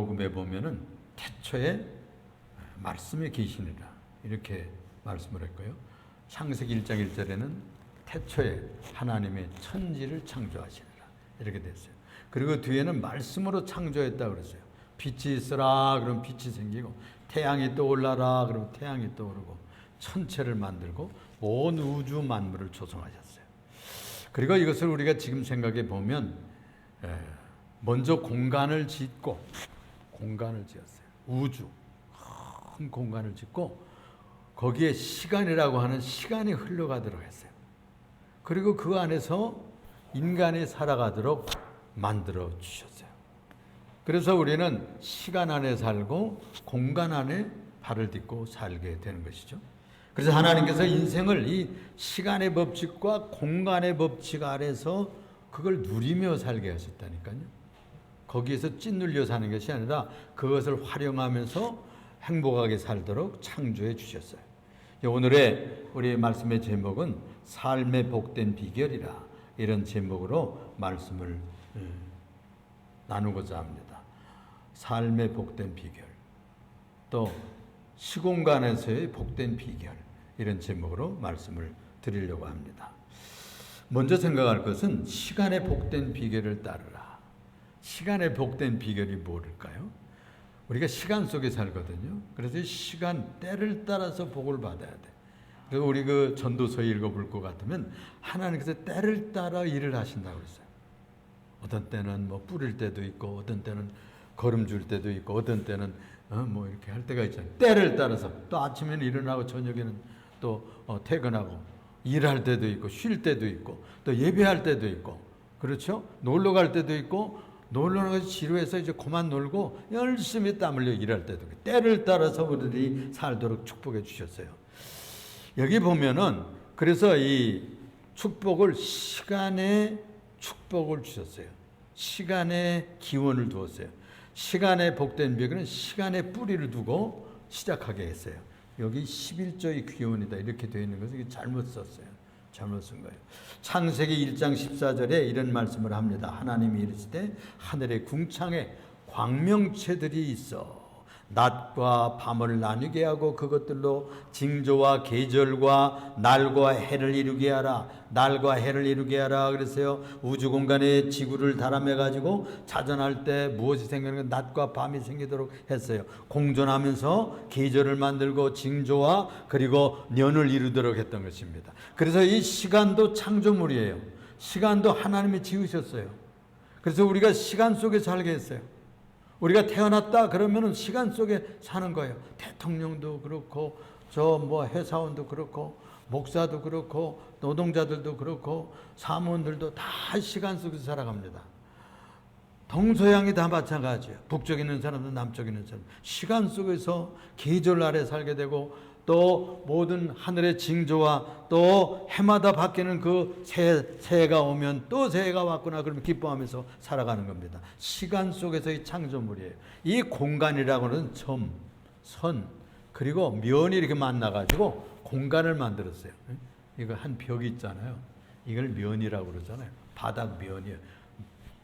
복음에 보면은 태초에 말씀이 계시니라 이렇게 말씀을 했고요. 창세기 1장 1절에는 태초에 하나님의 천지를 창조하시니라 이렇게 됐어요. 그리고 뒤에는 말씀으로 창조했다 그랬어요. 빛이 있으라 그러면 빛이 생기고, 태양이 떠올라라 그러면 태양이 떠오르고, 천체를 만들고 온 우주 만물을 조성하셨어요. 그리고 이것을 우리가 지금 생각해 보면 먼저 공간을 짓고, 공간을 지었어요. 우주 큰 공간을 짓고 거기에 시간이라고 하는 시간이 흘러가도록 했어요. 그리고 그 안에서 인간이 살아가도록 만들어 주셨어요. 그래서 우리는 시간 안에 살고 공간 안에 발을 딛고 살게 되는 것이죠. 그래서 하나님께서 인생을 이 시간의 법칙과 공간의 법칙 아래서 그걸 누리며 살게 하셨다니까요. 거기에서 찐눌려 사는 것이 아니라 그것을 활용하면서 행복하게 살도록 창조해 주셨어요. 오늘의 우리 말씀의 제목은 삶의 복된 비결이라, 이런 제목으로 말씀을 나누고자 합니다. 삶의 복된 비결, 또 시공간에서의 복된 비결, 이런 제목으로 말씀을 드리려고 합니다. 먼저 생각할 것은 시간의 복된 비결을 따르라. 시간의 복된 비결이 뭘까요? 우리가 시간 속에 살거든요. 그래서 시간 때를 따라서 복을 받아야 돼. 그래서 우리 그 전도서 읽어볼 것 같으면 하나님께서 때를 따라 일을 하신다고 그랬어요. 어떤 때는 뭐 뿌릴 때도 있고, 어떤 때는 거름 줄 때도 있고, 어떤 때는 뭐 이렇게 할 때가 있잖아요. 때를 따라서 또 아침에는 일어나고 저녁에는 또 퇴근하고, 일할 때도 있고, 쉴 때도 있고, 또 예배할 때도 있고, 그렇죠? 놀러 갈 때도 있고, 놀러 가서 지루해서 이제 그만 놀고 열심히 땀 흘려 일할 때도 있고, 때를 따라서 우리들이 살도록 축복해 주셨어요. 여기 보면은 그래서 이 축복을, 시간에 축복을 주셨어요. 시간에 기원을 두었어요. 시간의 복된 비결은 시간에 뿌리를 두고 시작하게 했어요. 여기 11조의 기원이다 이렇게 되어 있는 것은 잘못 썼어요. 잘못 쓴 거예요. 창세기 1장 14절에 이런 말씀을 합니다. 하나님이 이르시되 하늘의 궁창에 광명체들이 있어 낮과 밤을 나누게 하고 그것들로 징조와 계절과 날과 해를 이루게 하라. 날과 해를 이루게 하라 그랬어요. 우주 공간에 지구를 다람해 가지고 자전할 때 무엇이 생기는 가 낮과 밤이 생기도록 했어요. 공존하면서 계절을 만들고 징조와 그리고 년을 이루도록 했던 것입니다. 그래서 이 시간도 창조물이에요. 시간도 하나님이 지으셨어요. 그래서 우리가 시간 속에 살게 했어요. 우리가 태어났다 그러면은 시간 속에 사는 거예요. 대통령도 그렇고, 저 뭐 회사원도 그렇고, 목사도 그렇고, 노동자들도 그렇고, 사무원들도 다 시간 속에서 살아갑니다. 동서양이 다 마찬가지예요. 북쪽에 있는 사람도 남쪽에 있는 사람, 시간 속에서 계절 아래 살게 되고, 또 모든 하늘의 징조와 또 해마다 바뀌는 그 새해가 오면 또 새해가 왔구나 그러면 기뻐하면서 살아가는 겁니다. 시간 속에서의 창조물이에요. 이 공간이라고 하는 점, 선, 그리고 면이 이렇게 만나가지고 공간을 만들었어요. 이거 한 벽이 있잖아요. 이걸 면이라고 그러잖아요. 바닥 면이에요.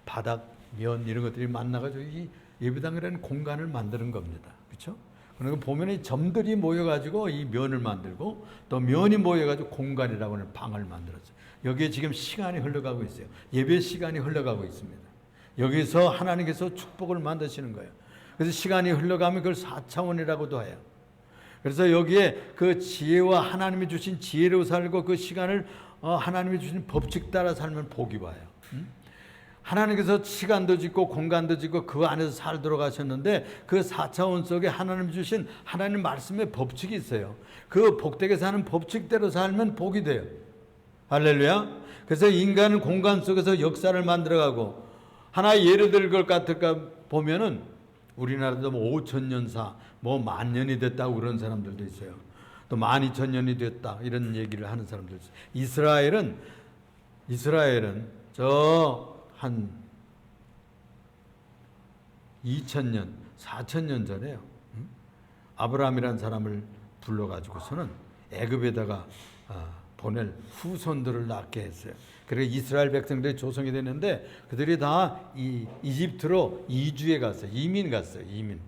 바닥 면 이런 것들이 만나가지고 이 예배당이라는 공간을 만드는 겁니다. 그렇죠? 그러니까 보면 이 점들이 모여가지고 이 면을 만들고, 또 면이 모여가지고 공간이라고 하는 방을 만들었어요. 여기에 지금 시간이 흘러가고 있어요. 예배 시간이 흘러가고 있습니다. 여기서 하나님께서 축복을 만드시는 거예요. 그래서 시간이 흘러가면 그걸 4차원이라고도 해요. 그래서 여기에 그 지혜와 하나님이 주신 지혜로 살고 그 시간을 하나님이 주신 법칙 따라 살면 복이 와요. 하나님께서 시간도 짓고 공간도 짓고 그 안에서 살도록 하셨는데, 그 4차원 속에 하나님 주신 하나님 말씀의 법칙이 있어요. 그 복되게 사는 법칙대로 살면 복이 돼요. 할렐루야. 그래서 인간은 공간 속에서 역사를 만들어가고, 하나의 예를 들 것 같을까 보면은 우리나라도 뭐 5,000년사 뭐 10,000년이 됐다고 그런 사람들도 있어요. 또 12,000년이 됐다 이런 얘기를 하는 사람들 있어요. 이스라엘은 저 한 2,000년, 4,000년 전에요. 아브라함이라는 사람을 불러가지고서는 애굽에다가 보낼 후손들을 낳게 했어요. 그리고 이스라엘 백성들이 조성이 됐는데 그들이 다 이집트로 이주해 갔어요. 이민 갔어요. 이민.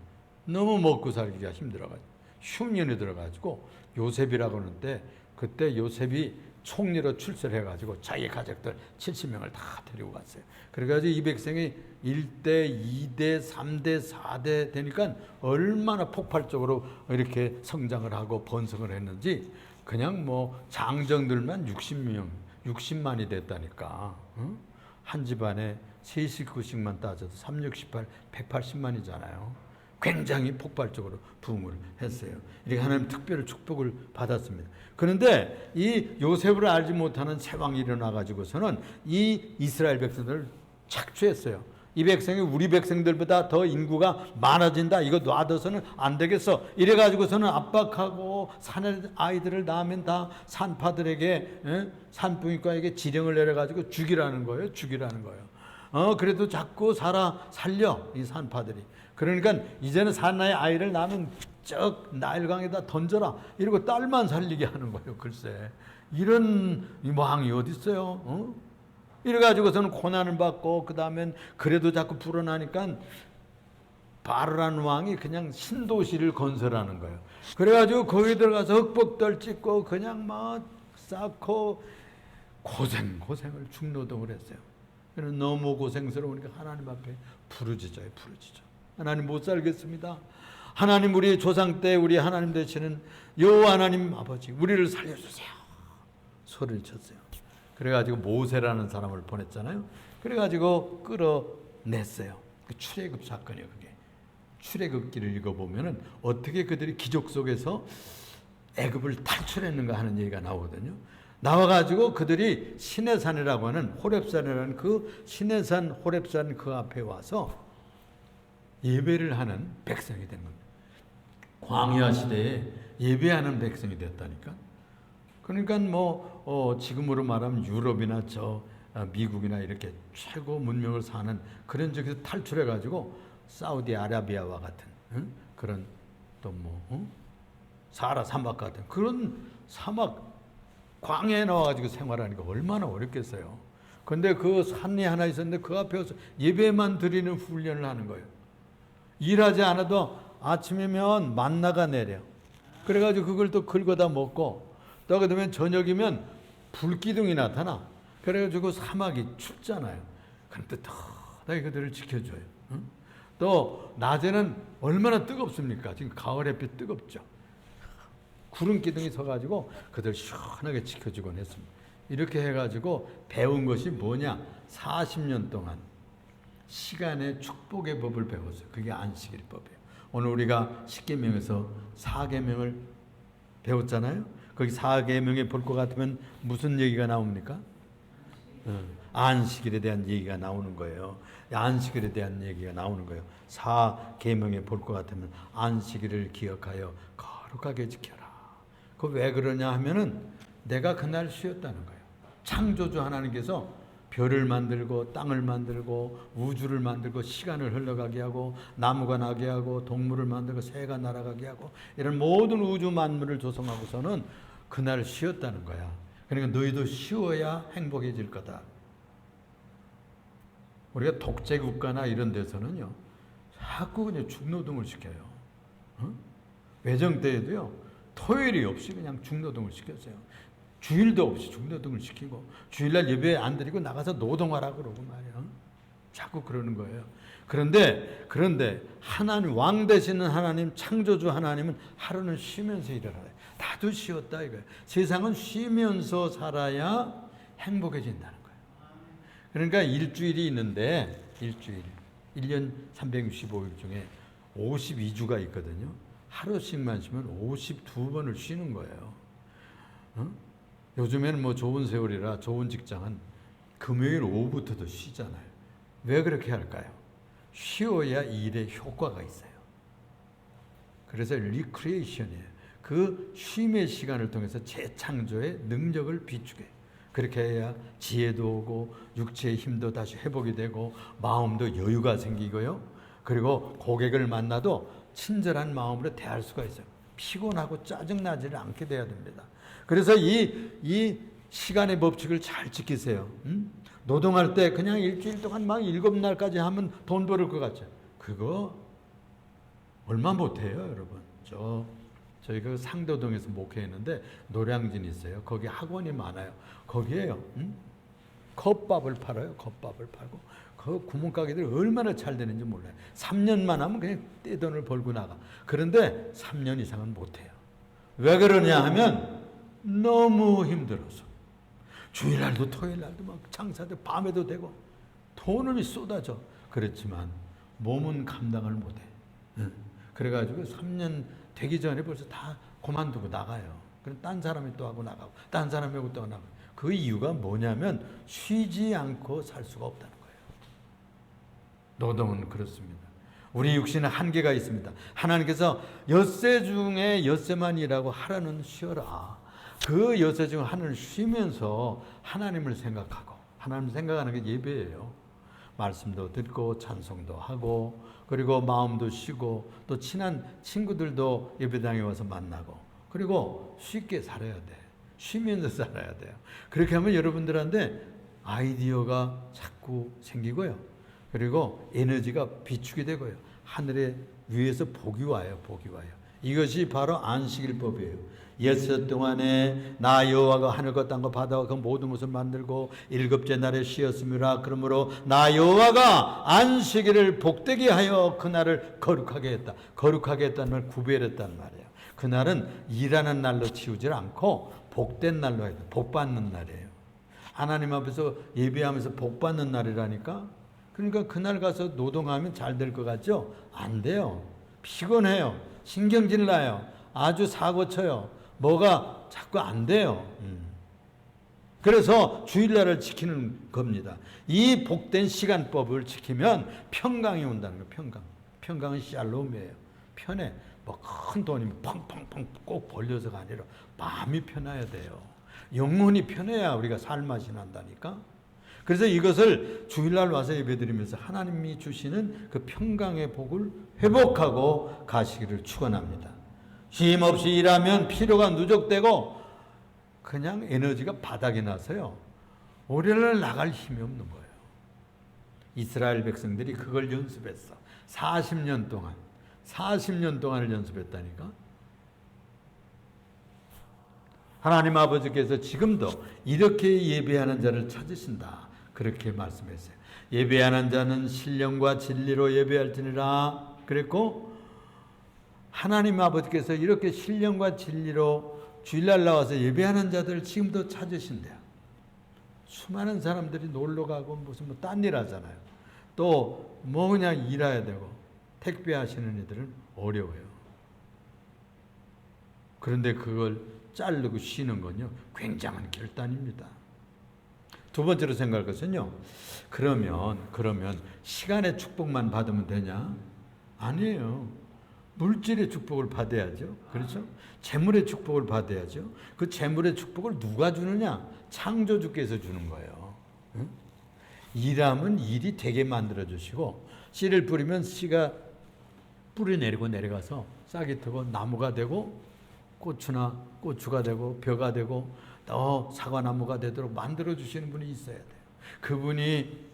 너무 먹고 살기가 힘들어가지고 흉년이 들어가지고 요셉이라고 하는데 그때 요셉이 총리로 출세해가지고 자기 가족들 70명을 다 데리고 갔어요. 그래가지고 이 백성이 1대, 2대, 3대, 4대 되니까 얼마나 폭발적으로 이렇게 성장을 하고 번성을 했는지 그냥 뭐 장정들만 60만이 됐다니까. 응? 한 집안에 세 식구씩만 따져도 3, 6, 18, 180만이잖아요. 굉장히 폭발적으로 부흥을 했어요. 이렇게 하나님 특별히 축복을 받았습니다. 그런데 이 요셉을 알지 못하는 새 왕이 일어나가지고서는 이 이스라엘 백성들을 착취했어요. 이 백성이 우리 백성들보다 더 인구가 많아진다. 이거 놔둬서는 안 되겠어. 이래가지고서는 압박하고 산에 아이들을 낳으면 다 산파들에게 산부인과에게 지령을 내려가지고 죽이라는 거예요. 죽이라는 거예요. 그래도 자꾸 살려 이 산파들이. 그러니까 이제는 산나의 아이를 낳으면 저 나일강에다 던져라 이러고 딸만 살리게 하는 거예요. 글쎄 이런 왕이 어디 있어요? 이래가지고서는 고난을 받고 그 다음엔 그래도 자꾸 불어나니까 바르란 왕이 그냥 신도시를 건설하는 거예요. 그래가지고 거기 들어가서 흙벽돌 찍고 그냥 막 쌓고 고생을 중노동을 했어요. 너무 고생스러우니까 하나님 앞에 부르짖어요. 하나님 못 살겠습니다. 하나님 우리 조상 때 우리 하나님 되시는 여호와 하나님 아버지 우리를 살려주세요. 소리를 쳤어요. 그래가지고 모세라는 사람을 보냈잖아요. 그래가지고 끌어냈어요. 그 출애굽 사건이에요. 그게 출애굽기를 읽어보면은 어떻게 그들이 기적 속에서 애굽을 탈출했는가 하는 얘기가 나오거든요. 나와가지고 그들이 시내산이라고 하는 호렙산이라는 그 시내산 호렙산 그 앞에 와서 예배를 하는 백성이 된 겁니다. 광야 시대에 예배하는 백성이 됐다니까. 그러니까 지금으로 말하면 유럽이나 미국이나 이렇게 최고 문명을 사는 그런 쪽에서 탈출해가지고 사우디아라비아와 같은 그런 또 사하라 사막 같은 그런 사막 광야에 나와가지고 생활하니까 얼마나 어렵겠어요. 그런데 그 산이 하나 있었는데 그 앞에 서 예배만 드리는 훈련을 하는 거예요. 일하지 않아도 아침이면 만나가 내려. 그래가지고 그걸 또 긁어다 먹고 또 그다음에 저녁이면 불기둥이 나타나. 그래가지고 사막이 춥잖아요. 그럼 뜨뜻하게 그들을 지켜줘요. 응? 또 낮에는 얼마나 뜨겁습니까? 지금 가을 햇빛 뜨겁죠. 구름 기둥이 서가지고 그들 시원하게 지켜주곤 했습니다. 이렇게 해가지고 배운 것이 뭐냐? 40년 동안 시간의 축복의 법을 배웠어요. 그게 안식일법이에요. 오늘 우리가 십계명에서 4계명을 배웠잖아요. 거기 4계명에 볼 것 같으면 무슨 얘기가 나옵니까? 안식일에 대한 얘기가 나오는 거예요. 안식일에 대한 얘기가 나오는 거예요. 4계명에 볼 것 같으면 안식일을 기억하여 거룩하게 지켜라. 그 왜 그러냐 하면은 내가 그날 쉬었다는 거예요. 창조주 하나님께서 별을 만들고 땅을 만들고 우주를 만들고 시간을 흘러가게 하고 나무가 나게 하고 동물을 만들고 새가 날아가게 하고 이런 모든 우주 만물을 조성하고서는 그날 쉬었다는 거야. 그러니까 너희도 쉬어야 행복해질 거다. 우리가 독재 국가나 이런 데서는요 자꾸 그냥 중노동을 시켜요. 외정 때에도요 토요일이 없이 그냥 중노동을 시켰어요. 주일도 없이 중노동을 시키고 주일날 예배 안 드리고 나가서 노동하라 그러고 말이야. 자꾸 그러는 거예요. 그런데 하나님 왕 되시는 하나님 창조주 하나님은 하루는 쉬면서 일을 하래요. 나도 쉬었다 이거예요. 세상은 쉬면서 살아야 행복해진다는 거예요. 그러니까 일주일이 있는데 1년 365일 중에 52주가 있거든요. 하루씩만 쉬면 52번을 쉬는 거예요. 요즘에는 좋은 세월이라 좋은 직장은 금요일 오후부터도 쉬잖아요. 왜 그렇게 할까요? 쉬어야 일에 효과가 있어요. 그래서 리크리에이션이에요. 그 쉼의 시간을 통해서 재창조의 능력을 비추게. 그렇게 해야 지혜도 오고 육체의 힘도 다시 회복이 되고 마음도 여유가 생기고요. 그리고 고객을 만나도 친절한 마음으로 대할 수가 있어요. 피곤하고 짜증나지를 않게 돼야 됩니다. 그래서 이 시간의 법칙을 잘 지키세요. 노동할 때 그냥 일주일 동안 막 7날까지 하면 돈 벌을 것 같죠. 그거 얼마 못해요, 여러분. 저희 그 상도동에서 목회했는데 노량진 있어요. 거기 학원이 많아요. 거기에요. 컵밥을 팔아요. 컵밥을 팔고 그 구멍가게들이 얼마나 잘 되는지 몰라요. 3년만 하면 그냥 떼돈을 벌고 나가. 그런데 3년 이상은 못해요. 왜 그러냐 하면 너무 힘들어서. 주일날도 토요일날도 막 장사도 밤에도 되고 돈은 쏟아져. 그렇지만 몸은 감당을 못해. 그래가지고 3년 되기 전에 벌써 다 그만두고 나가요. 그럼 딴 사람이 또 하고 나가고 딴 사람이 하고 또 나가고. 그 이유가 뭐냐면 쉬지 않고 살 수가 없다는 거예요. 노동은 그렇습니다. 우리 육신은 한계가 있습니다. 하나님께서 엿새 중에 엿새만 일하고 하루는 쉬어라. 그 엿새 중 하루는 쉬면서 하나님을 생각하고, 하나님을 생각하는 게 예배예요. 말씀도 듣고 찬송도 하고, 그리고 마음도 쉬고, 또 친한 친구들도 예배당에 와서 만나고, 그리고 쉽게 살아야 돼. 쉬면서 살아야 돼요. 그렇게 하면 여러분들한테 아이디어가 자꾸 생기고요. 그리고 에너지가 비축이 되고요. 하늘의 위에서 복이 와요. 복이 와요. 이것이 바로 안식일법이에요. 엿새 동안에 나 여호와가 하늘과 땅과 바다와 그 모든 것을 만들고 일곱째 날에 쉬었음이라. 그러므로 나 여호와가 안식일을 복되게 하여 그날을 거룩하게 했다. 거룩하게 했다는 말, 구별했다는 말이에요. 그날은 일하는 날로 치우질 않고 복된 날로 해야 돼. 복 받는 날이에요. 하나님 앞에서 예배하면서 복 받는 날이라니까. 그러니까 그날 가서 노동하면 잘 될 것 같죠? 안 돼요. 피곤해요. 신경질 나요. 아주 사고 쳐요. 뭐가 자꾸 안 돼요. 그래서 주일날을 지키는 겁니다. 이 복된 시간법을 지키면 평강이 온다는 거예요. 평강. 평강은 샬롬이에요. 편해. 뭐 큰 돈이면 팡팡팡 꼭 벌려서가 아니라 마음이 편해야 돼요. 영혼이 편해야 우리가 살맛이 난다니까. 그래서 이것을 주일날 와서 예배드리면서 하나님이 주시는 그 평강의 복을 회복하고 가시기를 축원합니다. 쉼 없이 일하면 피로가 누적되고 그냥 에너지가 바닥이 나서요. 오늘날 나갈 힘이 없는 거예요. 이스라엘 백성들이 그걸 연습했어. 40년 동안을 연습했다니까. 하나님 아버지께서 지금도 이렇게 예배하는 자를 찾으신다. 그렇게 말씀했어요. 예배하는 자는 신령과 진리로 예배할지니라 그랬고, 하나님 아버지께서 이렇게 신령과 진리로 주일날 나와서 예배하는 자들을 지금도 찾으신대요. 수많은 사람들이 놀러 가고 무슨 뭐 딴 일 하잖아요. 또 뭐 그냥 일해야 되고 택배 하시는 이들은 어려워요. 그런데 그걸 자르고 쉬는 건요, 굉장한 결단입니다. 두 번째로 생각할 것은요, 그러면 시간의 축복만 받으면 되냐? 아니에요. 물질의 축복을 받아야죠. 그렇죠? 재물의 축복을 받아야죠. 그 재물의 축복을 누가 주느냐? 창조주께서 주는 거예요. 응? 일하면 일이 되게 만들어 주시고, 씨를 뿌리면 씨가 뿌리 내리고 내려가서 싹이 트고 나무가 되고 고추가 되고 벼가 되고 또 사과나무가 되도록 만들어 주시는 분이 있어야 돼요. 그분이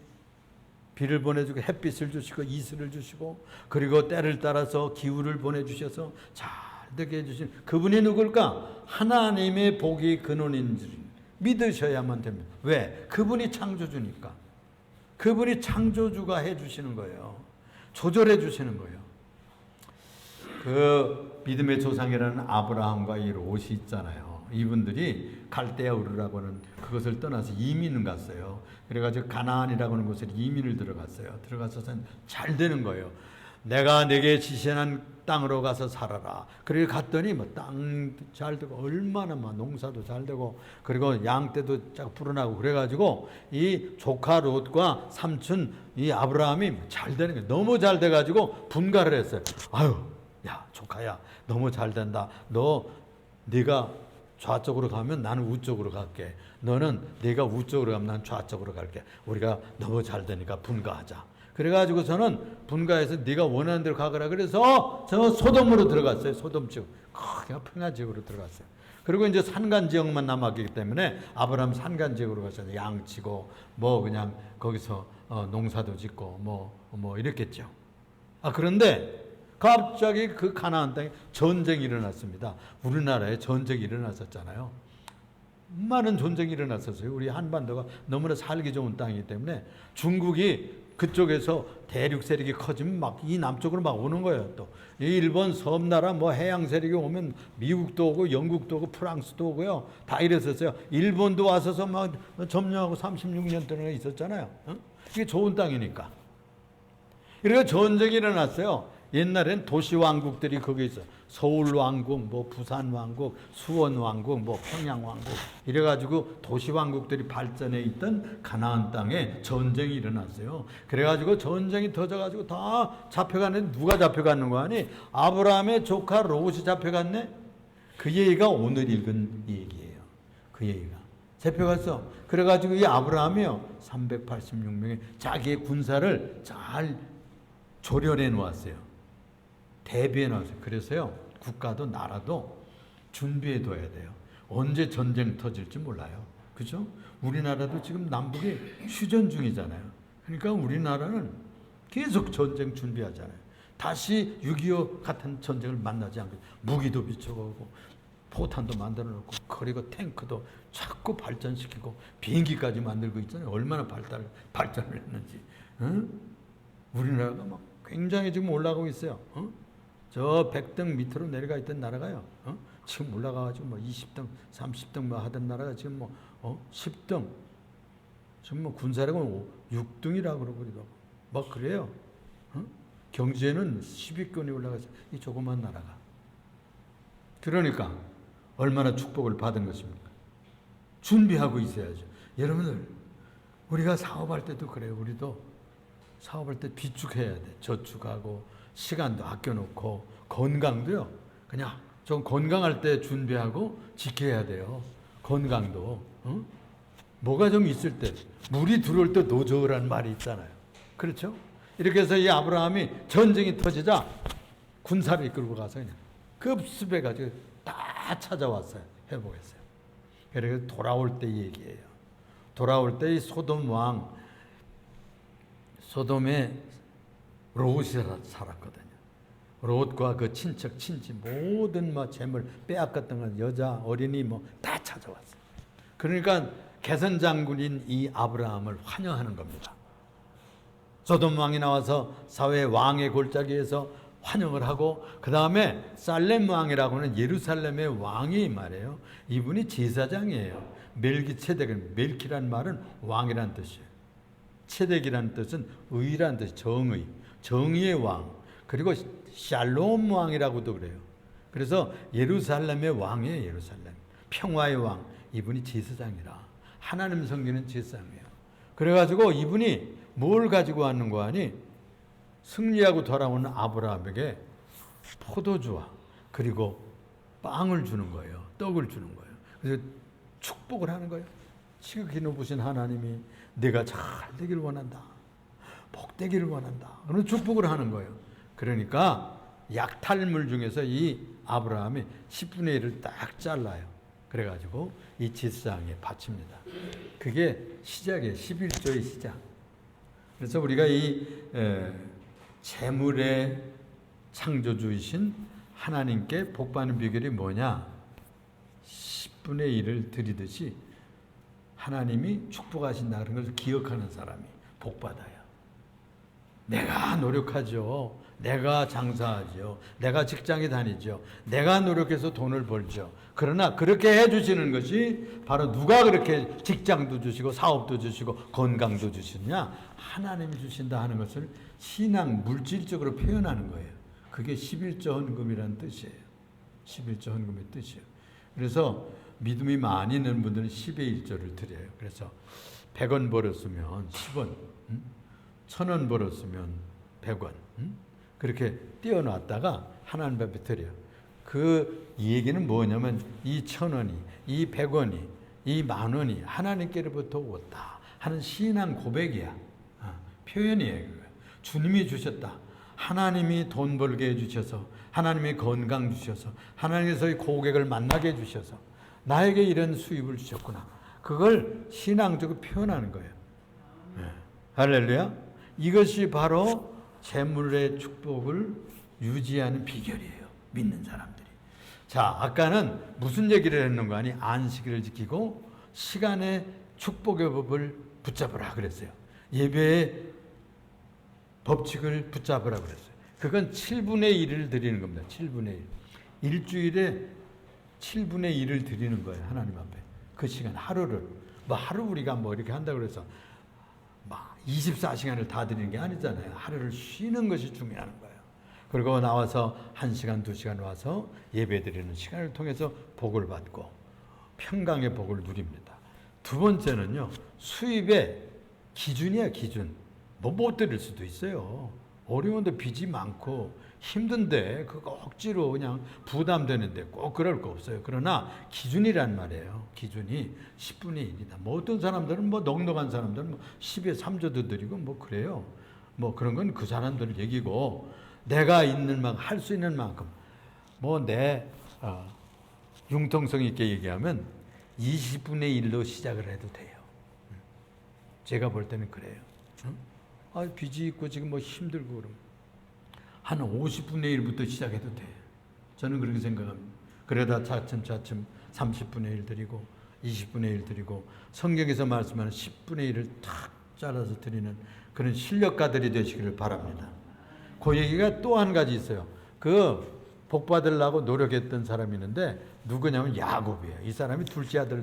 비를 보내주고 햇빛을 주시고 이슬을 주시고 그리고 때를 따라서 기후를 보내주셔서 잘 되게 해주시는 그분이 누굴까? 하나님의 복이 근원인 줄 믿으셔야만 됩니다. 왜? 그분이 창조주니까. 그분이 창조주가 해주시는 거예요. 조절해 주시는 거예요. 그 믿음의 조상이라는 아브라함과 이 롯이 있잖아요. 이분들이 갈대아 우르라고 하는 그것을 떠나서 이민을 갔어요. 그래가지고 가나안이라고 하는 곳에 이민을 들어갔어요. 들어가서는 잘 되는 거예요. 내가 내게 지시한 땅으로 가서 살아라. 그리고 갔더니 뭐 땅 잘 되고 얼마나 막 농사도 잘 되고 그리고 양떼도 쫙 불어나고 그래가지고 이 조카 롯과 삼촌 이 아브라함이 잘 되는 거예요. 너무 잘 돼가지고 분가를 했어요. 아유, 야 조카야 너무 잘 된다. 네가 좌쪽으로 가면 나는 우쪽으로 갈게. 너는 네가 우쪽으로 가면 난 좌쪽으로 갈게. 우리가 너무 잘 되니까 분가하자. 그래가지고서는 분가해서 네가 원하는 대로 가거라. 그래서 저 소돔으로 들어갔어요. 소돔 지역. 그냥 평야 지역으로 들어갔어요. 그리고 이제 산간 지역만 남았기 때문에 아브라함 산간 지역으로 가서 양치고 뭐 그냥 거기서 농사도 짓고 뭐 이랬겠죠. 그런데 갑자기 그 가나안 땅에 전쟁이 일어났습니다. 우리나라에 전쟁이 일어났었잖아요. 많은 전쟁이 일어났었어요. 우리 한반도가 너무나 살기 좋은 땅이기 때문에 중국이 그쪽에서 대륙 세력이 커지면 막 이 남쪽으로 막 오는 거예요. 또 일본 섬나라 뭐 해양 세력이 오면 미국도 오고 영국도 오고 프랑스도 오고요. 다 이랬었어요. 일본도 와서서 막 점령하고 36년 동안 있었잖아요. 이게 좋은 땅이니까. 이렇게 전쟁이 일어났어요. 옛날엔 도시 왕국들이 거기 있어. 서울 왕국, 뭐 부산 왕국, 수원 왕국, 뭐 평양 왕국 이래가지고 도시 왕국들이 발전해 있던 가나안 땅에 전쟁이 일어났어요. 그래가지고 전쟁이 터져가지고 다 잡혀갔는데 누가 잡혀갔는 거 아니? 아브라함의 조카 롯이 잡혀갔네. 그 얘기가 오늘 읽은 얘기예요. 그 얘기가 잡혀갔어. 그래가지고 이 아브라함이요 386명의 자기의 군사를 잘 조련해 놓았어요. 대비해 놨어요. 그래서요, 국가도 나라도 준비해 둬야 돼요. 언제 전쟁 터질지 몰라요. 그죠? 우리나라도 지금 남북이 휴전 중이잖아요. 그러니까 우리나라는 계속 전쟁 준비하잖아요. 다시 6.25 같은 전쟁을 만나지 않고 무기도 비춰가고 포탄도 만들어 놓고 그리고 탱크도 자꾸 발전시키고 비행기까지 만들고 있잖아요. 얼마나 발전을 했는지. 응? 우리나라가 막 굉장히 지금 올라가고 있어요. 저 100등 밑으로 내려가 있던 나라가요. 지금 올라가가지고 뭐 20등, 30등 뭐 하던 나라가 지금 뭐 10등, 지금 뭐 군사력은 6등이라고 그러고 막 그래요. 경제는 10위권이 올라가서 이 조그만 나라가. 그러니까 얼마나 축복을 받은 것입니까? 준비하고 있어야죠. 여러분들, 우리가 사업할 때도 그래요. 우리도 사업할 때 비축해야 돼. 저축하고 시간도 아껴놓고 건강도요. 그냥 좀 건강할 때 준비하고 지켜야 돼요. 건강도. 뭐가 좀 있을 때 물이 들어올 때 노저으라는 말이 있잖아요. 그렇죠? 이렇게 해서 이 아브라함이 전쟁이 터지자 군사를 이끌고 가서 그냥 급습해가지고 다 찾아왔어요. 회복했어요. 그래서 돌아올 때 얘기예요. 돌아올 때 이 소돔 왕, 소돔에 롯이 살았거든요. 롯과 그 친척, 친지 모든 뭐 재물 빼앗겼던 건 여자, 어린이 뭐 다 찾아왔어요. 그러니까 개선 장군인 이 아브라함을 환영하는 겁니다. 소돔 왕이 나와서 사회 왕의 골짜기에서 환영을 하고 그 다음에 살렘 왕이라고는 예루살렘의 왕이 말이에요. 이분이 제사장이에요. 멜기체덱, 멜키란 말은 왕이란 뜻이에요. 체덱이라는 뜻은 의란 뜻, 정의, 정의의 왕. 그리고 샬롬 왕이라고도 그래요. 그래서 예루살렘의 왕이에요. 예루살렘 평화의 왕. 이분이 제사장이라. 하나님 섬기는 제사장이에요. 그래가지고 이분이 뭘 가지고 왔는 거 아니? 승리하고 돌아오는 아브라함에게 포도주와 그리고 빵을 주는 거예요. 떡을 주는 거예요. 그래서 축복을 하는 거예요. 지극히 높으신 하나님이 내가 잘 되기를 원한다. 복되기를 원한다. 그런 축복을 하는 거예요. 그러니까 약탈물 중에서 이 아브라함이 10분의 1을 딱 잘라요. 그래가지고 이 제사장에 바칩니다. 그게 시작이에요. 11조의 시작. 그래서 우리가 이 재물의 창조주이신 하나님께 복받는 비결이 뭐냐? 10분의 1을 드리듯이 하나님이 축복하신다 그런 것을 기억하는 사람이 복받아요. 내가 노력하죠. 내가 장사하죠. 내가 직장에 다니죠. 내가 노력해서 돈을 벌죠. 그러나 그렇게 해주시는 것이 바로 누가 그렇게 직장도 주시고 사업도 주시고 건강도 주시냐? 하나님이 주신다 하는 것을 신앙 물질적으로 표현하는 거예요. 그게 11조 헌금이라는 뜻이에요. 11조 헌금의 뜻이에요. 그래서 믿음이 많이 있는 분들은 10의 1조를 드려요. 그래서 100원 벌었으면 10원, 1000원 벌었으면 100원, 그렇게 띄워놨다가 하나님 앞에 드려요. 그 얘기는 뭐냐면 이 1000원이, 이 100원이, 이 10,000원이 하나님께로부터 왔다 하는 신앙 고백이야. 표현이에요. 주님이 주셨다. 하나님이 돈 벌게 해주셔서, 하나님이 건강 주셔서, 하나님께서의 고객을 만나게 해주셔서, 나에게 이런 수입을 주셨구나. 그걸 신앙적으로 표현하는 거예요. 네. 할렐루야. 이것이 바로 재물의 축복을 유지하는 비결이에요. 믿는 사람들이. 자, 아까는 무슨 얘기를 했는가 하니 안식일을 지키고 시간의 축복의 법을 붙잡으라 그랬어요. 예배의 법칙을 붙잡으라 그랬어요. 그건 7분의 1을 드리는 겁니다. 7분의 1. 일주일에 7분의 1을 드리는 거예요. 하나님 앞에. 그 시간 하루를. 하루 우리가 이렇게 한다고 그래서 24시간을 다 드리는 게 아니잖아요. 하루를 쉬는 것이 중요한 거예요. 그리고 나와서 1시간, 2시간 와서 예배 드리는 시간을 통해서 복을 받고 평강의 복을 누립니다. 두 번째는요. 수입의 기준이야, 기준. 못 드릴 수도 있어요. 어려운데 빚이 많고 힘든데 그거 억지로 그냥 부담되는데 꼭 그럴 거 없어요. 그러나 기준이란 말이에요. 기준이 10분의 1이다. 어떤 사람들은 넉넉한 사람들은 10에 3조도 드리고 그래요. 그런 건 그 사람들 얘기고 내가 있는 만큼 할 수 있는 만큼 내 융통성 있게 얘기하면 20분의 1로 시작을 해도 돼요. 제가 볼 때는 그래요. 빚이 있고 지금 힘들고 그러면 한 50분의 1부터 시작해도 돼. 저는 그렇게 생각합니다. 그러다 차츰차츰 30분의 1 드리고 20분의 1 드리고 성경에서 말씀하는 10분의 1을 탁 잘라서 드리는 그런 실력가들이 되시기를 바랍니다. 그 얘기가 또 한 가지 있어요. 그 복 받으려고 노력했던 사람이 있는데 누구냐면 야곱이에요. 이 사람이 둘째 아들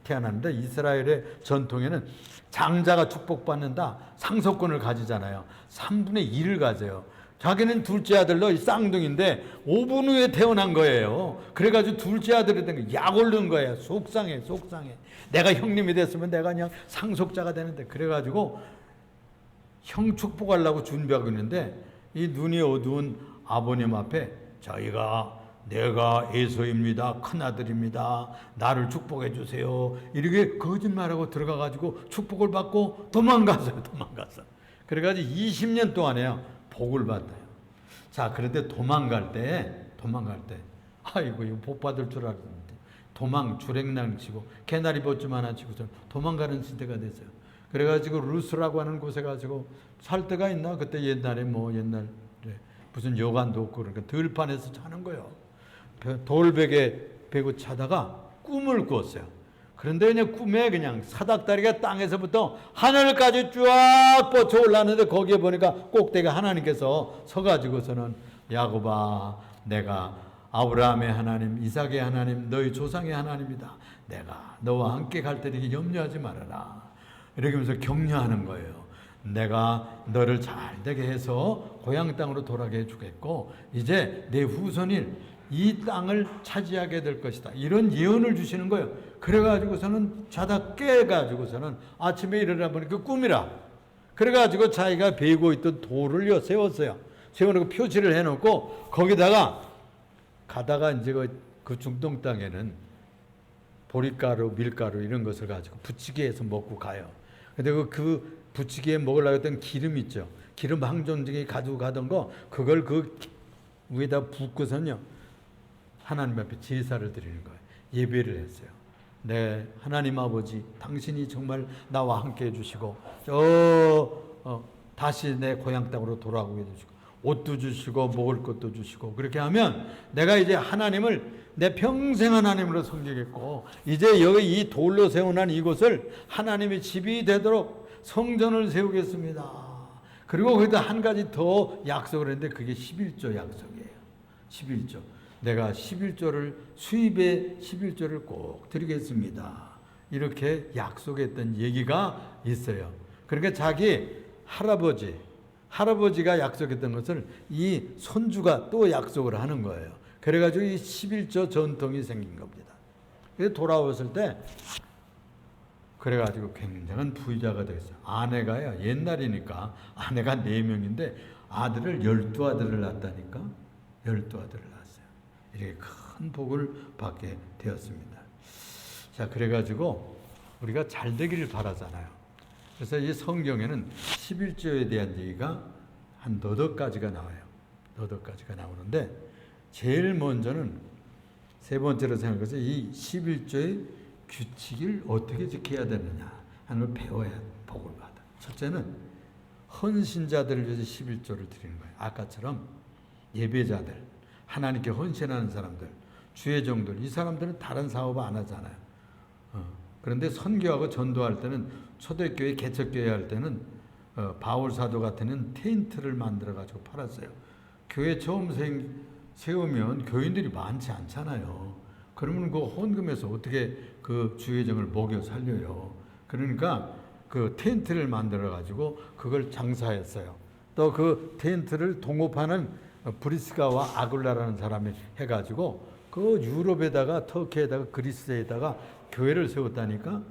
태어났는데 이스라엘의 전통에는 장자가 축복받는다. 상속권을 가지잖아요. 3분의 1을 가져요. 자기는 둘째 아들로 쌍둥이인데 5분 후에 태어난 거예요. 그래가지고 둘째 아들이 된 거 약 오른 거예요. 속상해. 내가 형님이 됐으면 내가 그냥 상속자가 되는데. 그래가지고 형 축복하려고 준비하고 있는데 이 눈이 어두운 아버님 앞에 내가 에서입니다. 큰아들입니다. 나를 축복해 주세요. 이렇게 거짓말하고 들어가가지고 축복을 받고 도망갔어요. 그래가지고 20년 동안에요. 복을 받아요. 자, 그런데 도망갈 때, 아이고, 이거 복 받을 줄 알았는데, 주랭랑 치고, 개나리 보쯤 하나 치고서 도망가는 시대가 됐어요. 그래가지고 루스라고 하는 곳에 가지고 살 데가 있나? 그때 옛날에 무슨 여관도 없고 그러니까 들판에서 자는 거예요. 돌베개 베고 자다가 꿈을 꿨어요. 그런데 그냥 꿈에 그냥 사닥다리가 땅에서부터 하늘까지 쫙 뻗쳐 올랐는데 거기에 보니까 꼭대기에 하나님께서 서가지고서는 야곱아, 내가 아브라함의 하나님, 이삭의 하나님, 너희 조상의 하나님이다. 내가 너와 함께 갈 테니 염려하지 말아라. 이렇게 하면서 격려하는 거예요. 내가 너를 잘 되게 해서 고향 땅으로 돌아게 해주겠고 이제 내 후손인 이 땅을 차지하게 될 것이다. 이런 예언을 주시는 거예요. 그래가지고서는 자다 깨가지고서는 아침에 일어나 보니까 꿈이라. 그래가지고 자기가 베고 있던 돌을 세웠어요. 세워놓고 표시를 해놓고 거기다가 가다가 이제 그 중동 땅에는 보리가루, 밀가루 이런 것을 가지고 부치기해서 먹고 가요. 근데 그 부치기에 먹으려고 했던 기름 있죠. 기름 항존증이 가지고 가던 거 그걸 그 위에다 붓고선요. 하나님 앞에 제사를 드리는 거예요. 예배를 했어요. 네, 하나님 아버지, 당신이 정말 나와 함께 해주시고 다시 내 고향 땅으로 돌아오게 해주시고 옷도 주시고 먹을 것도 주시고 그렇게 하면 내가 이제 하나님을 내 평생 하나님으로 섬기겠고 이제 여기 이 돌로 세워놓은 이곳을 하나님의 집이 되도록 성전을 세우겠습니다. 그리고 거기다 한 가지 더 약속을 했는데 그게 11조 약속이에요. 11조. 내가 11조를 수입의 11조를 꼭 드리겠습니다. 이렇게 약속했던 얘기가 있어요. 그러니까 자기 할아버지가 약속했던 것을 이 손주가 또 약속을 하는 거예요. 그래가지고 이 11조 전통이 생긴 겁니다. 그래서 돌아왔을 때 그래가지고 굉장한 부자가 되었어요. 아내가요, 옛날이니까 아내가 4명인데 아들을 12아들을 낳았다니까. 12아들을 낳았어요. 이렇게 큰 복을 받게 되었습니다. 자, 그래가지고 우리가 잘 되기를 바라잖아요. 그래서 이 성경에는 11조에 대한 얘기가 한 8가지가 나와요. 8가지가 나오는데 제일 먼저는 세 번째로 생각해서 이 11조의 규칙을 어떻게 지켜야 되느냐 하는 걸 배워야 복을 받아. 첫째는 헌신자들을 위해서 11조를 드리는 거예요. 아까처럼 예배자들, 하나님께 헌신하는 사람들, 주의 종들, 이 사람들은 다른 사업 안 하잖아요. 그런데 선교하고 전도할 때는, 초대교회 개척교회 할 때는 바울 사도 같은 텐트를 만들어 가지고 팔았어요. 교회 처음 세우면 교인들이 많지 않잖아요. 그러면 그 헌금에서 어떻게 그 주의 종을 먹여 살려요. 그러니까 그 텐트를 만들어 가지고 그걸 장사했어요. 또 그 텐트를 동업하는 브리스가와 아굴라라는 사람이 해가지고 그 유럽에다가 터키에다가 그리스에다가 교회를 세웠다니까.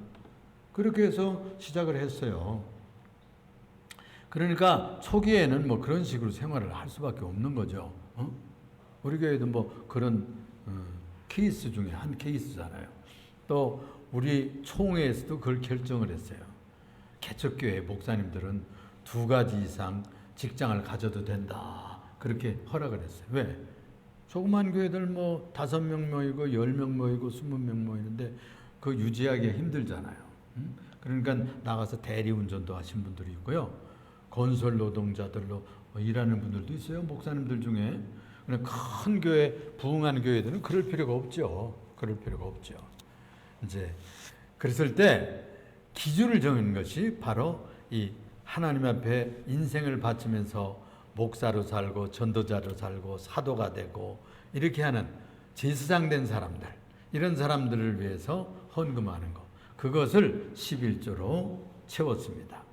그렇게 해서 시작을 했어요. 그러니까 초기에는 뭐 그런 식으로 생활을 할 수밖에 없는 거죠. 우리 교회도 뭐 그런 케이스 중에 한 케이스잖아요. 또 우리 총회에서도 그걸 결정을 했어요. 개척교회 목사님들은 2가지 이상 직장을 가져도 된다. 그렇게 허락을 했어요. 왜? 조그만 교회들 뭐 5명 모이고 10명 모이고 20명 모이는데 그 유지하기가 힘들잖아요. 그러니까 나가서 대리운전도 하신 분들이 있고요. 건설 노동자들로 일하는 분들도 있어요. 목사님들 중에. 큰 교회, 부흥하는 교회들은 그럴 필요가 없죠. 그럴 필요가 없죠. 이제 그랬을 때 기준을 정하는 것이 바로 이 하나님 앞에 인생을 바치면서 목사로 살고 전도자로 살고 사도가 되고 이렇게 하는 제사장 된 사람들, 이런 사람들을 위해서 헌금하는 것, 그것을 11조로 채웠습니다.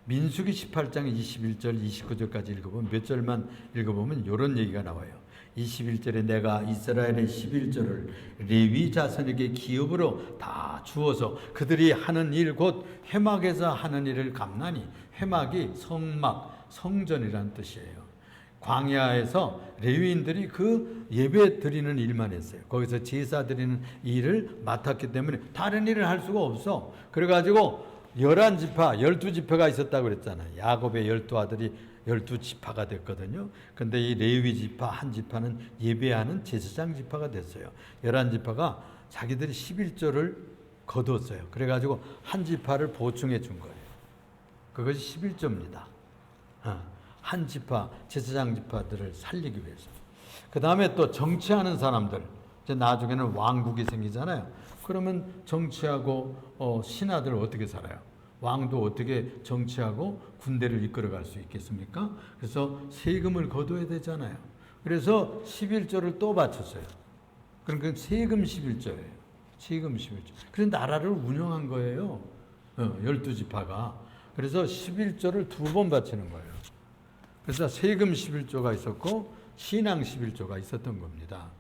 민수기 18장 21절 29절까지 읽어보면, 몇 절만 읽어보면 이런 얘기가 나와요. 21절에 내가 이스라엘의 11조를 레위 자손에게 기업으로 다 주어서 그들이 하는 일 곧 회막에서 하는 일을 갚나니, 회막이 성막, 성전이라는 뜻이에요. 광야에서 레위인들이 그 예배 드리는 일만 했어요. 거기서 제사 드리는 일을 맡았기 때문에 다른 일을 할 수가 없어. 그래가지고 11지파, 12지파가 있었다고 그랬잖아요. 야곱의 12아들이 12지파가 됐거든요. 근데 이 레위 지파 한 지파는 예배하는 제사장 지파가 됐어요. 11지파가 자기들이 11조를 거뒀어요. 그래가지고 한 지파를 보충해 준 거예요. 그것이 11조입니다. 한 지파, 제사장 지파들을 살리기 위해서. 그 다음에 또 정치하는 사람들, 이제 나중에는 왕국이 생기잖아요. 그러면 정치하고 신하들 어떻게 살아요? 왕도 어떻게 정치하고 군대를 이끌어갈 수 있겠습니까? 그래서 세금을 거둬야 되잖아요. 그래서 11조를 또 바쳤어요. 그러니까 세금 11조예요. 세금 11조. 그래서 나라를 운영한 거예요. 12지파가. 그래서 11조를 2번 바치는 거예요. 그래서 세금 11조가 있었고 신앙 11조가 있었던 겁니다.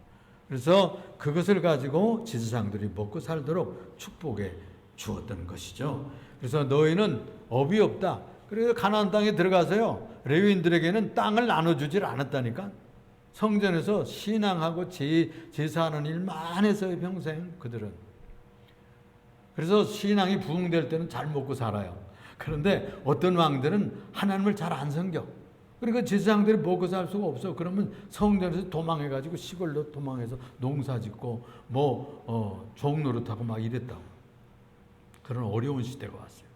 그래서 그것을 가지고 제사장들이 먹고 살도록 축복해 주었던 것이죠. 그래서 너희는 업이 없다. 그래서 가나안 땅에 들어가서요, 레위인들에게는 땅을 나눠주질 않았다니까. 성전에서 신앙하고 제사하는 일만 했어요, 평생 그들은. 그래서 신앙이 부흥될 때는 잘 먹고 살아요. 그런데 어떤 왕들은 하나님을 잘 안 섬겨. 그러니까 제사장들이 먹고 살 수가 없어. 그러면 성전에서 도망해가지고 시골로 도망해서 농사 짓고 종 노릇하고 막 이랬다고. 그런 어려운 시대가 왔어요.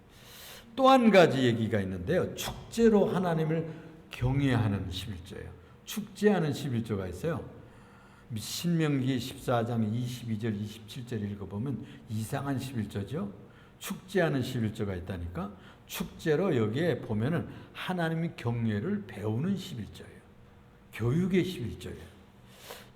또 한 가지 얘기가 있는데요. 축제로 하나님을 경외하는 11조예요. 축제하는 11조가 있어요. 신명기 14장 22절 27절 읽어보면 이상한 11조죠. 축제하는 11조가 있다니까. 축제로 여기에 보면은 하나님의 경외를 배우는 11조예요. 교육의 11조예요.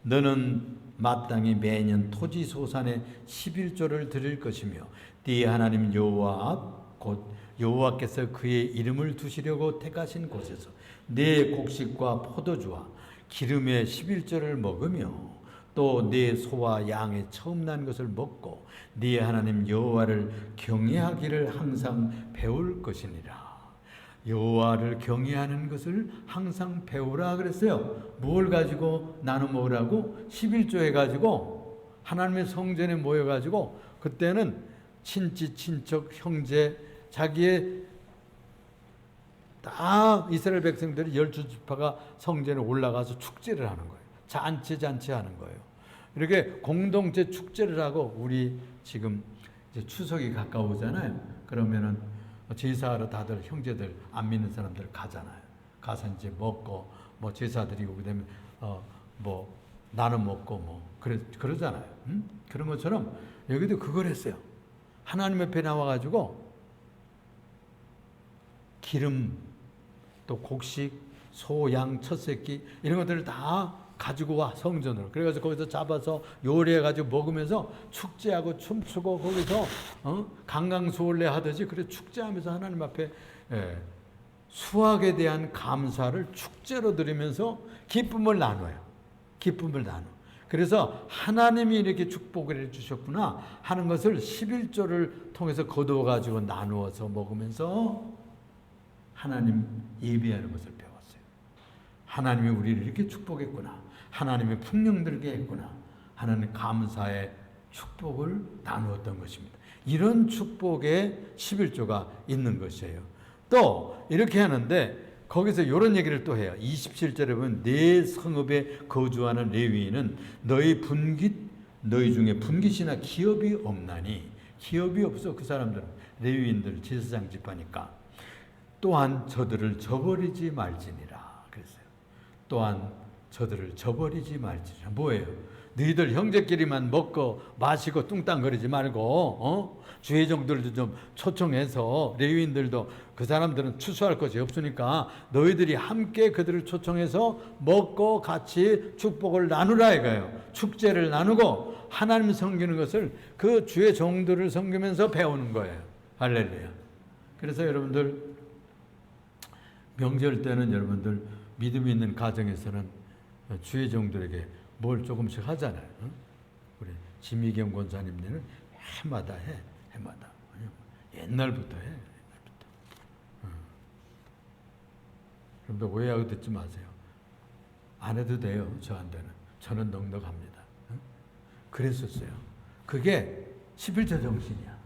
너는 마땅히 매년 토지 소산의 11조를 드릴 것이며 네 하나님 여호와 앞 곧 여호와께서 그의 이름을 두시려고 택하신 곳에서 네 곡식과 포도주와 기름의 11조를 먹으며 또 네 소와 양의 처음 난 것을 먹고 네 하나님 여호와를 경외하기를 항상 배울 것이니라. 여호와를 경외하는 것을 항상 배우라 그랬어요. 뭘 가지고 나눠 먹으라고? 11조 해가지고 하나님의 성전에 모여가지고 그때는 친지, 친척, 형제, 자기의 다 이스라엘 백성들이 12지파가 성전에 올라가서 축제를 하는 거예요. 잔치 하는 거예요. 이렇게 공동체 축제를 하고 우리 지금 이제 추석이 가까우잖아요. 그러면은 제사하러 다들 형제들 안 믿는 사람들 가잖아요. 가서 이제 먹고 뭐 제사 드리고 그다음에 뭐 나눠 먹고 뭐 그러잖아요. 그런 것처럼 여기도 그걸 했어요. 하나님 앞에 나와가지고 기름 또 곡식 소, 양, 첫 새끼 이런 것들을 다 가지고 와 성전으로. 그래가지고 거기서 잡아서 요리해가지고 먹으면서 축제하고 춤추고 거기서 강강수월래 하듯이 그래 축제하면서 하나님 앞에 수확에 대한 감사를 축제로 드리면서 기쁨을 나눠요. 기쁨을 나눠. 그래서 하나님이 이렇게 축복을 해주셨구나 하는 것을 11조를 통해서 거두어가지고 나누어서 먹으면서 하나님 예배하는 것을 배웠어요. 하나님이 우리를 이렇게 축복했구나. 하나님의 풍령 들게 했구나. 하나님 감사의 축복을 나누었던 것입니다. 이런 축복의 11조가 있는 것이에요. 또 이렇게 하는데 거기서 이런 얘기를 또 해요. 27절에 보면 내 성읍에 거주하는 레위인은 너희 중에 분깃이나 기업이 없나니. 기업이 없어. 그 사람들은 레위인들 제사장 집하니까. 또한 저들을 저버리지 말지니라 그랬어요. 또한 저들을 저버리지 말지니라. 뭐예요? 너희들 형제끼리만 먹고 마시고 뚱땅거리지 말고 주의 종들도 좀 초청해서 레위인들도 그 사람들은 추수할 것이 없으니까 너희들이 함께 그들을 초청해서 먹고 같이 축복을 나누라 이거예요. 축제를 나누고 하나님 섬기는 것을 그 주의 종들을 섬기면서 배우는 거예요. 할렐루야. 그래서 여러분들 명절 때는 여러분들 믿음이 있는 가정에서는 주의 종들에게 뭘 조금씩 하잖아요. 우리 지미경 권사님네는 해마다 해. 해마다. 옛날부터 해. 옛날부터. 여러분들 오해하고 듣지 마세요. 안 해도 돼요. 저한테는. 저는 넉넉합니다. 그랬었어요. 그게 11조 정신이야.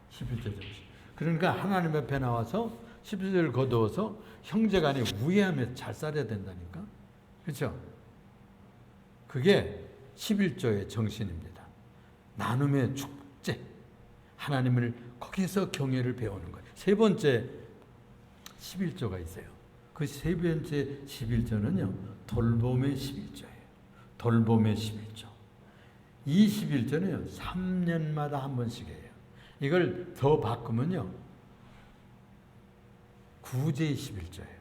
11조 정신. 그러니까 하나님 앞에 나와서 11조를 거두어서 형제간에 우애하며 잘 살아야 된다니까. 그렇죠? 그게 11조의 정신입니다. 나눔의 축제. 하나님을 거기서 경외를 배우는 거예요. 세 번째 11조가 있어요. 그 세 번째 11조는요. 돌봄의 11조예요. 돌봄의 11조. 이 11조는요. 3년마다 한 번씩 해요. 이걸 더 바꾸면요. 구제의 11조예요.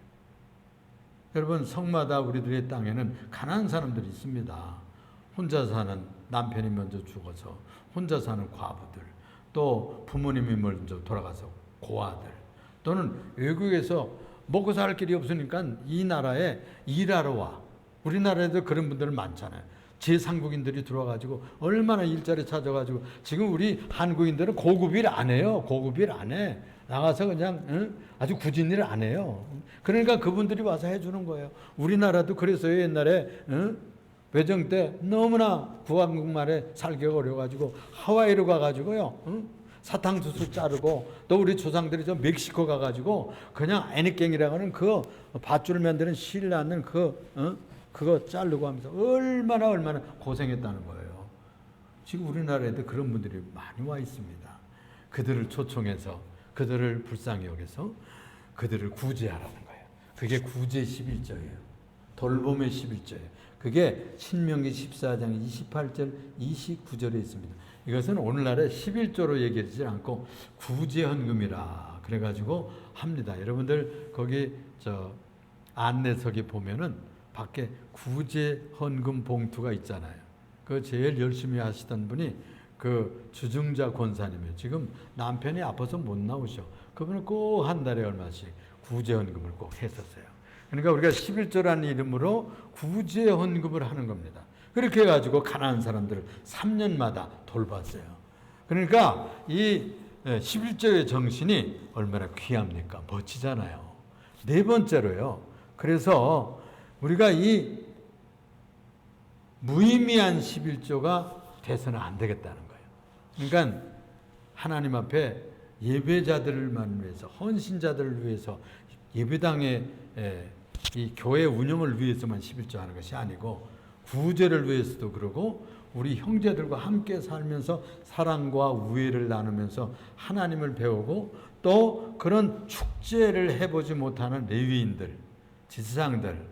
여러분 성마다 우리들의 땅에는 가난한 사람들이 있습니다. 혼자 사는 남편이 먼저 죽어서 혼자 사는 과부들, 또 부모님이 먼저 돌아가서 고아들, 또는 외국에서 먹고 살 길이 없으니까 이 나라에 일하러 와. 우리나라에도 그런 분들 많잖아요. 제3국인들이 들어와가지고 얼마나 일자리 찾아가지고 지금 우리 한국인들은 고급 일 안 해요. 고급 일 안 해. 나가서 그냥 아주 굳은 일을 안 해요. 그러니까 그분들이 와서 해주는 거예요. 우리나라도 그랬어요. 옛날에 외정 때 너무나 구한국말에 살기가 어려워가지고 하와이로 가가지고요. 사탕수수 자르고 또 우리 조상들이 저 멕시코 가가지고 그냥 애니깽이라고 하는 그 밧줄 만드는 실 낳는 그거 자르고 하면서 얼마나 고생했다는 거예요. 지금 우리나라에도 그런 분들이 많이 와 있습니다. 그들을 초청해서 그들을 불쌍히 여겨서 그들을 구제하라는 거예요. 그게 구제 11조예요. 돌봄의 11조예요. 그게 신명기 14장 28절 29절에 있습니다. 이것은 오늘날의 11조로 얘기하지 않고 구제헌금이라 그래가지고 합니다. 여러분들 거기 안내석에 보면은 밖에 구제헌금 봉투가 있잖아요. 그 제일 열심히 하시던 분이 그 주중자 권사님이에요. 지금 남편이 아파서 못 나오셔. 그분은 꼭 한 달에 얼마씩 구제헌금을 꼭 했었어요. 그러니까 우리가 11조라는 이름으로 구제헌금을 하는 겁니다. 그렇게 해가지고 가난한 사람들을 3년마다 돌봤어요. 그러니까 이 11조의 정신이 얼마나 귀합니까? 멋지잖아요. 네 번째로요. 그래서 우리가 이 무의미한 11조가 돼서는 안 되겠다는 거예요. 그러니까 하나님 앞에 예배자들만 위해서, 헌신자들을 위해서, 예배당의 이 교회 운영을 위해서만 11조 하는 것이 아니고 구제를 위해서도 그러고 우리 형제들과 함께 살면서 사랑과 우애를 나누면서 하나님을 배우고 또 그런 축제를 해보지 못하는 레위인들, 지상들,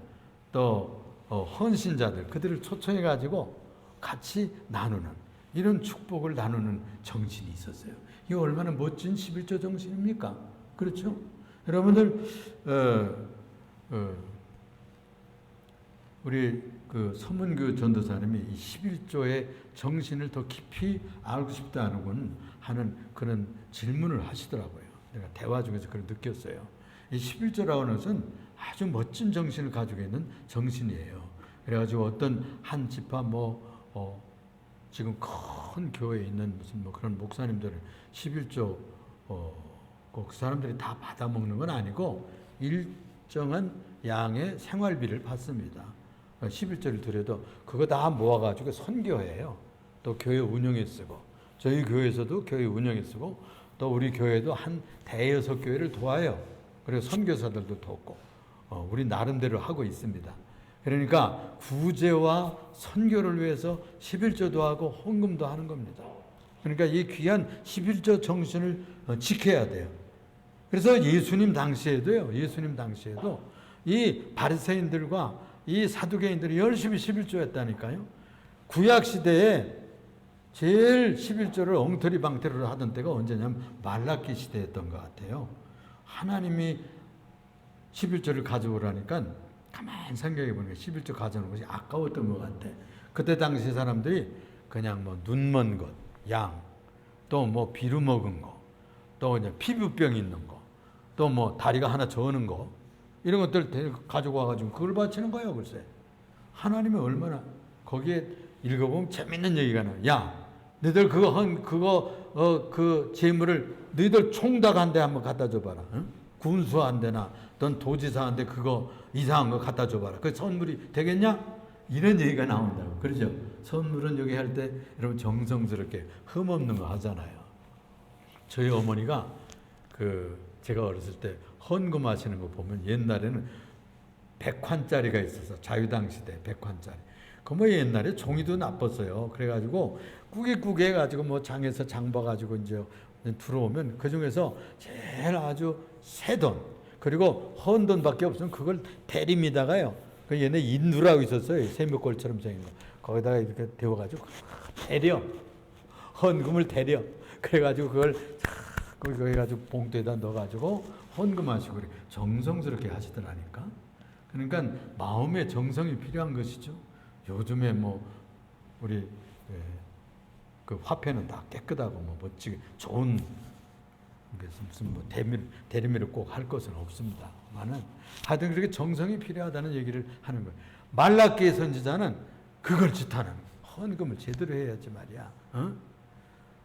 또 헌신자들 그들을 초청해 가지고 같이 나누는 이런 축복을 나누는 정신이 있었어요. 이 얼마나 멋진 11조 정신입니까? 그렇죠? 여러분들 우리 그 서문교 전도사님이 이 11조의 정신을 더 깊이 알고 싶다는 하는 그런 질문을 하시더라고요. 내가 대화 중에서 그걸 느꼈어요. 이 11조라는 것은 아주 멋진 정신을 가지고 있는 정신이에요. 그래가지고 어떤 한 지파 지금 큰 교회에 있는 무슨 그런 목사님들은 11조 그 사람들이 다 받아먹는 건 아니고 일정한 양의 생활비를 받습니다. 11조를 드려도 그거 다 모아가지고 선교해요. 또 교회 운영에 쓰고 저희 교회에서도 교회 운영에 쓰고 또 우리 교회도 한 대여섯 교회를 도와요. 그리고 선교사들도 돕고 우리 나름대로 하고 있습니다. 그러니까 구제와 선교를 위해서 11조도 하고 헌금도 하는 겁니다. 그러니까 이 귀한 11조 정신을 지켜야 돼요. 그래서 예수님 당시에도 이 바리새인들과 이 사두개인들이 열심히 11조 했다니까요. 구약 시대에 제일 11조를 엉터리방태로 하던 때가 언제냐면 말라기 시대였던 것 같아요. 하나님이 11조를 가져오라니까 가만히 생각해 보니까 11조 가져오는 것이 아까웠던 것 같아. 그때 당시 사람들이 그냥 눈먼 것, 양, 또 비루 먹은 거, 또 그냥 피부병 있는 거, 또 다리가 하나 저는 거, 이런 것들 가지고 와가지고 그걸 바치는 거예요, 글쎄. 하나님이 얼마나 거기에 읽어보면 재밌는 얘기가 나와요. 야, 너희들 그 재물을 너희들 총각 한 대 한번 갖다 줘봐라. 응? 군수 한 대나 넌 도지사 한 대 그거 이상한 거 갖다 줘봐라. 그 선물이 되겠냐? 이런 얘기가 나온다고. 그렇죠? 선물은 여기 할 때 여러분 정성스럽게 흠없는 거 하잖아요. 저희 어머니가 제가 어렸을 때 헌금하시는 거 보면 옛날에는 100환짜리가 있어서 자유당 시대 100환짜리. 그 옛날에 종이도 나빴어요. 그래가지고 꾸깃꾸깃 해가지고 장에서 장 봐가지고 이제 들어오면 그 중에서 제일 아주 새 돈, 그리고 헌 돈밖에 없으면 그걸 대림에다가요. 그 얘네 인두라고 있었어요. 세미꼴처럼 생긴 거. 거기다가 이렇게 데워가지고 대려. 헌금을 대려. 그래가지고 그걸 거기 해가지고 봉투에다 넣어가지고 헌금하시고 그래. 정성스럽게 하시더라니까. 그러니까 마음의 정성이 필요한 것이죠. 요즘에 우리 그 화폐는 다 깨끗하고 멋지게 좋은 무슨 대리미를 꼭 할 것은 없습니다만은 하여튼 그렇게 정성이 필요하다는 얘기를 하는 거예요. 말라기의 선지자는 그걸 짓하는 헌금을 제대로 해야지 말이야.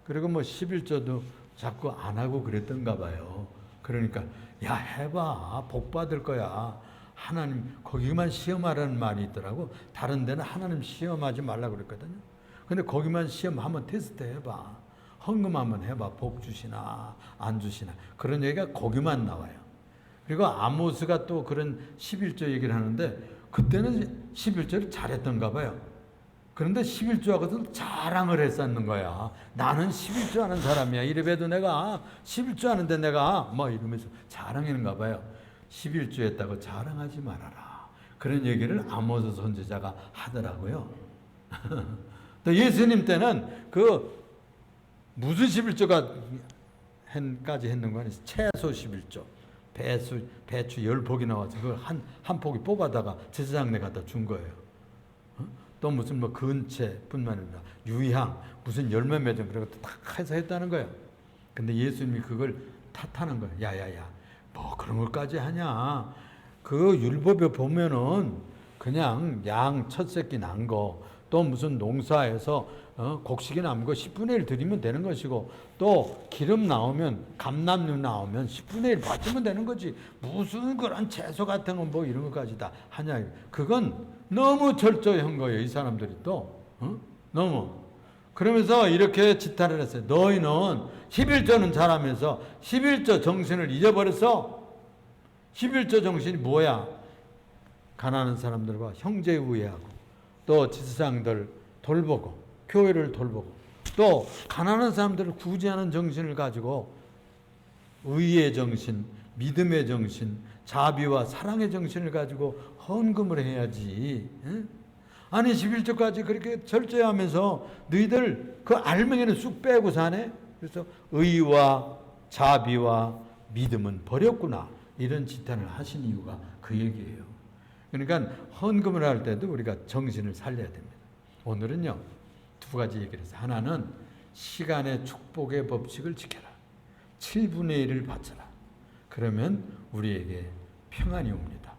그리고 11조도 자꾸 안 하고 그랬던가 봐요. 그러니까 야 해봐 복 받을 거야. 하나님 거기만 시험하라는 말이 있더라고. 다른 데는 하나님 시험하지 말라고 그랬거든요. 근데 거기만 시험하면 테스트 해봐. 헌금 한번 해봐. 복 주시나 안 주시나. 그런 얘기가 거기만 나와요. 그리고 아모스가 또 그런 11조 얘기를 하는데 그때는 11조를 잘했던가 봐요. 그런데 11조하고도 자랑을 했었는 거야. 나는 11조 하는 사람이야. 이래봬도 내가 11조 하는데 내가 이러면서 자랑했는가 봐요. 11조 했다고 자랑하지 말아라. 그런 얘기를 아모스 선지자가 하더라고요. 또 예수님 때는 무슨 11조가 까지 했는 거 아니에요? 채소 11조. 배추 10폭이 나와서 그걸 한 폭이 뽑아다가 제사장네 갖다 준 거예요. 또 무슨 근채뿐만 아니라 유향, 무슨 열매 맺은 그런 것도 다 해서 했다는 거예요. 근데 예수님이 그걸 탓하는 거예요. 야야야, 그런 것까지 하냐? 그 율법에 보면은 그냥 양 첫 새끼 난 거, 또 무슨 농사에서 곡식이 남은 거 10분의 1 드리면 되는 것이고, 또 기름 나오면 감남류 나오면 10분의 1 받으면 되는 거지. 무슨 그런 채소 같은 건 이런 것까지 다 하냐? 그건 너무 철저한 거예요. 이 사람들이 또 너무. 그러면서 이렇게 지탄을 했어요. 너희는 11조는 잘하면서 11조 정신을 잊어버렸어. 11조 정신이 뭐야? 가난한 사람들과 형제 우애하고 또 지체장들 돌보고 교회를 돌보고 또 가난한 사람들을 구제하는 정신을 가지고 의의 정신, 믿음의 정신, 자비와 사랑의 정신을 가지고 헌금을 해야지. 아니 11조까지 그렇게 철저하면서 너희들 그 알맹이는 쑥 빼고 사네. 그래서 의와 자비와 믿음은 버렸구나. 이런 지탄을 하신 이유가 그 얘기예요. 그러니까 헌금을 할 때도 우리가 정신을 살려야 됩니다. 오늘은요 2가지 얘기를 해서, 하나는 시간의 축복의 법칙을 지켜라. 7분의 1을 바쳐라. 그러면 우리에게 평안이 옵니다.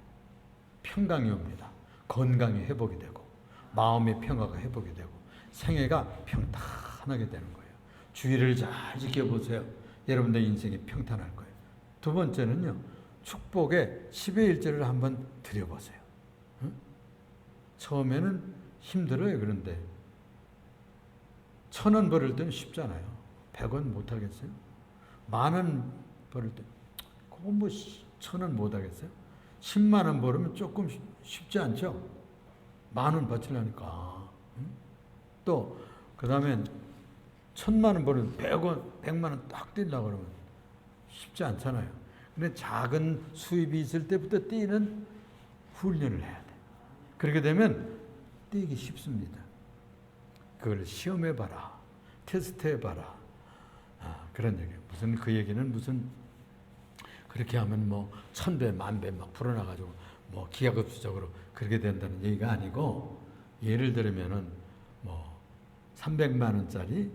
평강이 옵니다. 건강이 회복이 되고 마음의 평화가 회복이 되고 생애가 평탄하게 되는 거예요. 주의를 잘 지켜보세요. 여러분들 인생이 평탄할 거예요. 2번째는요. 축복의 10의 1조를 한번 드려보세요. 응? 처음에는 힘들어요. 그런데 1,000원 벌을 때는 쉽잖아요. 100원 못하겠어요? 10,000원 벌을 때 그거 뭐 1,000원 못하겠어요? 10만 원 벌으면 조금 쉽지 않죠? 10,000원 버티려니까. 응? 또 그 다음에 1,000만 원 벌으면 100만 원 딱 뛰려고 그러면 쉽지 않잖아요. 근데 작은 수입이 있을 때부터 뛰는 훈련을 해야 돼. 그렇게 되면 뛰기 쉽습니다. 그걸 시험해봐라. 테스트해봐라. 그런 얘기예요. 무슨 그 얘기는 무슨 그렇게 하면 뭐 1000배, 10,000배 막 불어나가지고 뭐 기하급수적으로 그렇게 된다는 얘기가 아니고, 예를 들면은 뭐 300만 원짜리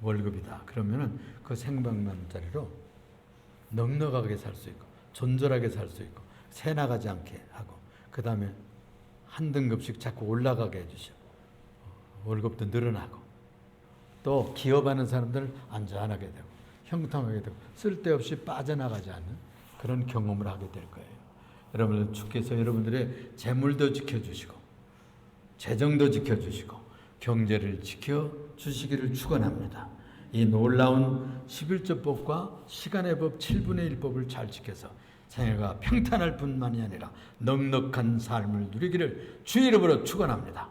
월급이다. 그러면은 그 300만 원짜리로 넉넉하게 살 수 있고 존절하게 살 수 있고 새 나가지 않게 하고, 그 다음에 한 등급씩 자꾸 올라가게 해주셔. 월급도 늘어나고 또 기업하는 사람들 안전하게 되고 형통하게 되고 쓸데없이 빠져나가지 않는 그런 경험을 하게 될 거예요. 여러분들 주께서 여러분들의 재물도 지켜주시고 재정도 지켜주시고 경제를 지켜주시기를 축원합니다. 이 놀라운 11조법과 시간의 법 7분의 1법을 잘 지켜서 생애가 평탄할 뿐만이 아니라 넉넉한 삶을 누리기를 주 이름으로 축원합니다.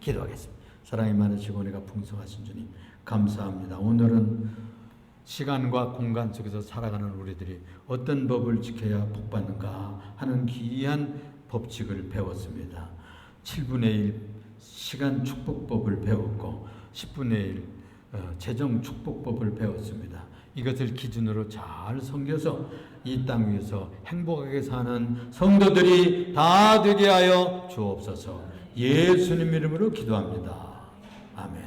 기도하겠습니다. 사랑이 많으시고 은혜가 풍성하신 주님 감사합니다. 오늘은 시간과 공간 속에서 살아가는 우리들이 어떤 법을 지켜야 복받는가 하는 귀한 법칙을 배웠습니다. 7분의 1 시간 축복법을 배웠고 10분의 1 재정 축복법을 배웠습니다. 이것을 기준으로 잘 섬겨서 이 땅 위에서 행복하게 사는 성도들이 다 되게 하여 주옵소서. 예수님 이름으로 기도합니다. 아멘.